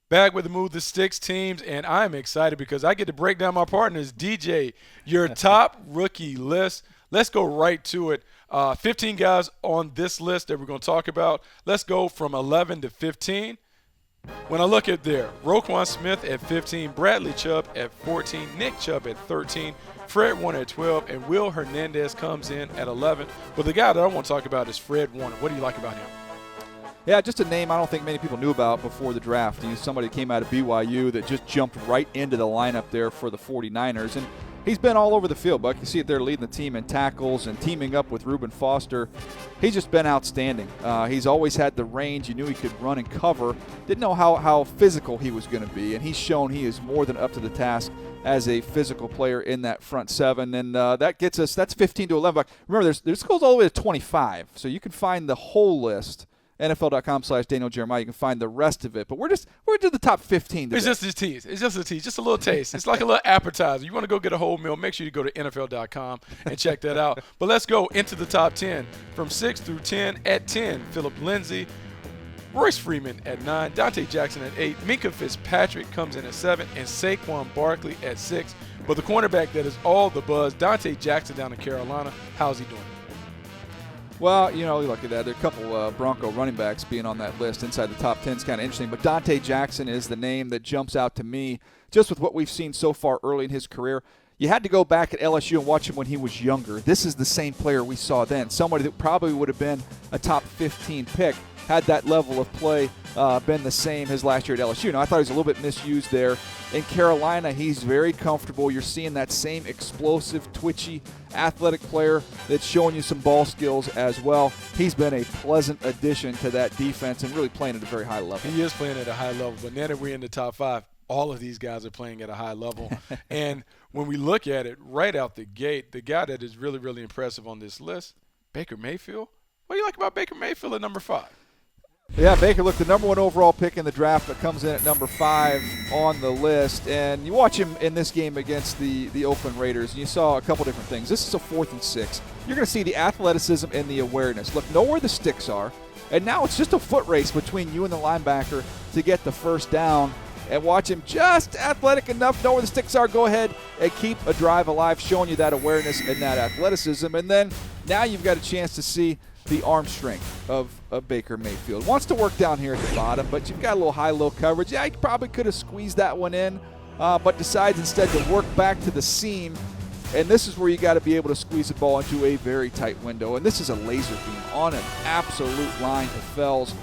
Back with the Move the Sticks teams, and I'm excited because I get to break down my partners. DJ, your top rookie list. Let's go right to it. 15 guys on this list that we're going to talk about. Let's go from 11 to 15. When I look at there, Roquan Smith at 15, Bradley Chubb at 14, Nick Chubb at 13, Fred Warner at 12, and Will Hernandez comes in at 11. But the guy that I want to talk about is Fred Warner. What do you like about him? Yeah, just a name I don't think many people knew about before the draft. He's somebody who came out of BYU that just jumped right into the lineup there for the 49ers. And he's been all over the field, Buck. You see it there leading the team in tackles and teaming up with Reuben Foster. He's just been outstanding. He's always had the range. You knew he could run and cover. Didn't know how physical he was going to be. And he's shown he is more than up to the task as a physical player in that front seven. And that gets us, that's 15 to 11. Buck. Remember, this goes all the way to 25. So you can find the whole list. NFL.com/Daniel Jeremiah. You can find the rest of it. But we're to the top 15 today. It's just a tease. It's just a tease. Just a little taste. It's like a little appetizer. You want to go get a whole meal, make sure you go to NFL.com and check that out. But let's go into the top 10. From 6 through 10, at 10, Philip Lindsay, Royce Freeman at 9, Dante Jackson at 8, Minkah Fitzpatrick comes in at 7, and Saquon Barkley at 6. But the cornerback that is all the buzz, Dante Jackson down in Carolina, how's he doing? Well, you look at that. There are a couple Bronco running backs being on that list inside the top 10 is kind of interesting. But Dante Jackson is the name that jumps out to me just with what we've seen so far early in his career. You had to go back at LSU and watch him when he was younger. This is the same player we saw then. Somebody that probably would have been a top 15 pick had that level of play been the same his last year at LSU. Now, I thought he was a little bit misused there. In Carolina, he's very comfortable. You're seeing that same explosive, twitchy, athletic player that's showing you some ball skills as well. He's been a pleasant addition to that defense and really playing at a very high level. He is playing at a high level, but now that we're in the top 5, all of these guys are playing at a high level. And when we look at it right out the gate, the guy that is really, really impressive on this list, Baker Mayfield. What do you like about Baker Mayfield at number 5? Yeah, Baker looked the number 1 overall pick in the draft, but comes in at number 5 on the list. And you watch him in this game against the Oakland Raiders, and you saw a couple different things. This is a 4th and 6. You're going to see the athleticism and the awareness. Look, know where the sticks are, and now it's just a foot race between you and the linebacker to get the first down. And watch him just athletic enough, know where the sticks are, go ahead and keep a drive alive, showing you that awareness and that athleticism. And then now you've got a chance to see the arm strength of Baker Mayfield. Wants to work down here at the bottom, but you've got a little high-low coverage. Yeah, he probably could have squeezed that one in, but decides instead to work back to the seam. And this is where you got to be able to squeeze the ball into a very tight window. And this is a laser beam on an absolute line to Fells.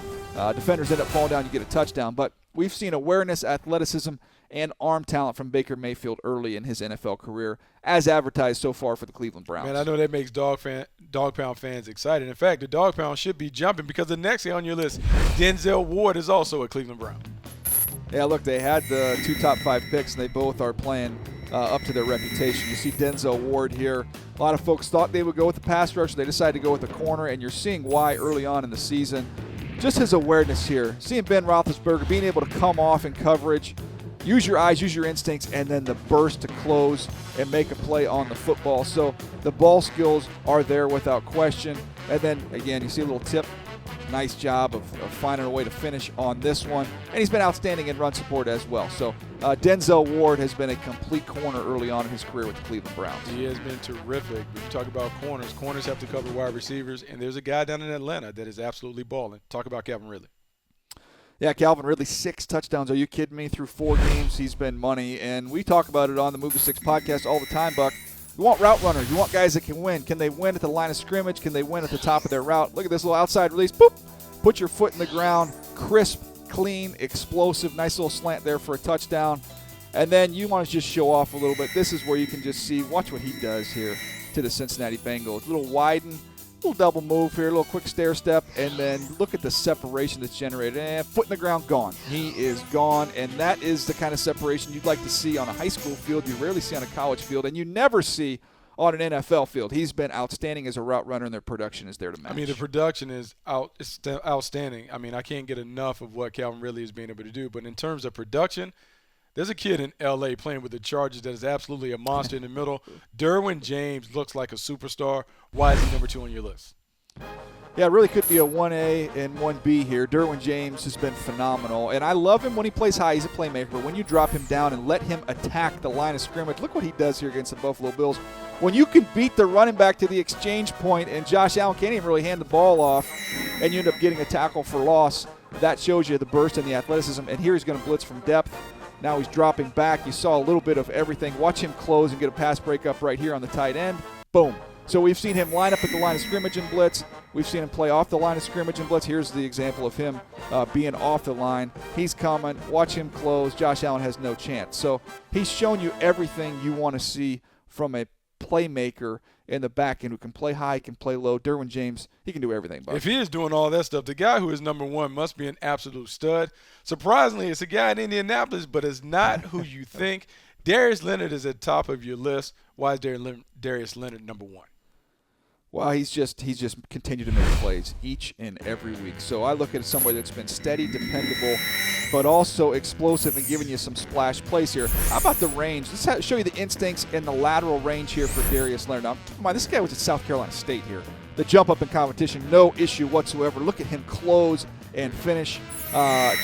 Defenders end up falling down, you get a touchdown. But we've seen awareness, athleticism, and arm talent from Baker Mayfield early in his NFL career, as advertised so far for the Cleveland Browns. Man, I know that makes Dog Pound fans excited. In fact, the Dog Pound should be jumping because the next guy on your list, Denzel Ward, is also a Cleveland Brown. Yeah, look, they had the 2 top 5 picks, and they both are playing up to their reputation. You see Denzel Ward here. A lot of folks thought they would go with the pass rush. They decided to go with the corner, and you're seeing why early on in the season. Just his awareness here. Seeing Ben Roethlisberger being able to come off in coverage, use your eyes, use your instincts, and then the burst to close and make a play on the football. So the ball skills are there without question. And then, again, you see a little tip. Nice job of finding a way to finish on this one. And he's been outstanding in run support as well. So Denzel Ward has been a complete corner early on in his career with the Cleveland Browns. He has been terrific. When you talk about corners have to cover wide receivers. And there's a guy down in Atlanta that is absolutely balling. Talk about Calvin Ridley. Yeah, Calvin Ridley, 6 touchdowns. Are you kidding me? Through 4 games, he's been money. And we talk about it on the Move to 6 podcast all the time, Buck. You want route runners. You want guys that can win. Can they win at the line of scrimmage? Can they win at the top of their route? Look at this little outside release. Boop. Put your foot in the ground. Crisp, clean, explosive. Nice little slant there for a touchdown. And then you want to just show off a little bit. This is where you can just see. Watch what he does here to the Cincinnati Bengals. A little widen. Little double move here, a little quick stair step, and then look at the separation that's generated. And foot in the ground, gone. He is gone, and that is the kind of separation you'd like to see on a high school field. You rarely see on a college field, and you never see on an NFL field. He's been outstanding as a route runner, and their production is there to match. I mean, the production is outstanding. I mean, I can't get enough of what Calvin Ridley is being able to do. But in terms of production, there's a kid in L.A. playing with the Chargers that is absolutely a monster in the middle. Derwin James looks like a superstar. Why is he number 2 on your list? Yeah, it really could be a 1A and 1B here. Derwin James has been phenomenal, and I love him when he plays high. He's a playmaker. But when you drop him down and let him attack the line of scrimmage, look what he does here against the Buffalo Bills. When you can beat the running back to the exchange point and Josh Allen can't even really hand the ball off, and you end up getting a tackle for loss, that shows you the burst and the athleticism. And here he's going to blitz from depth. Now he's dropping back. You saw a little bit of everything. Watch him close and get a pass breakup right here on the tight end. Boom. So we've seen him line up at the line of scrimmage and blitz. We've seen him play off the line of scrimmage and blitz. Here's the example of him being off the line. He's coming. Watch him close. Josh Allen has no chance. So he's shown you everything you want to see from a playmaker in the back end who can play high, can play low. Derwin James, he can do everything. Buck. If he is doing all that stuff, the guy who is number one must be an absolute stud. Surprisingly, it's a guy in Indianapolis, but it's not who you think. Darius Leonard is at the top of your list. Why is Darius Leonard number one? Well, he's just continued to make plays each and every week. So I look at somebody that's been steady, dependable, but also explosive and giving you some splash plays here. How about the range? Let's show you the instincts and the lateral range here for Darius Leonard. Now, keep in mind, this guy was at South Carolina State here. The jump up in competition, no issue whatsoever. Look at him close and finish.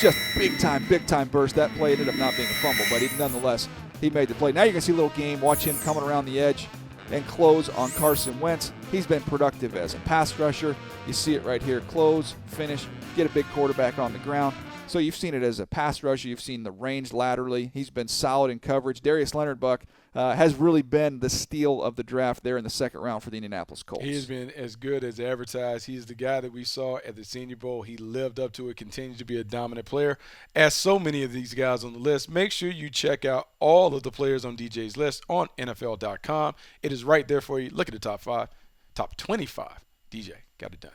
Just big time burst. That play ended up not being a fumble, but nonetheless, he made the play. Now you're going to see a little game. Watch him coming around the edge and close on Carson Wentz. He's been productive as a pass rusher. You see it right here. Close, finish, get a big quarterback on the ground. So you've seen it as a pass rusher. You've seen the range laterally. He's been solid in coverage. Darius Leonard, Buck, has really been the steal of the draft there in the second round for the Indianapolis Colts. He has been as good as advertised. He's the guy that we saw at the Senior Bowl. He lived up to it, continues to be a dominant player. As so many of these guys on the list, make sure you check out all of the players on DJ's list on NFL.com. It is right there for you. Look at the top 5, top 25. DJ got it done.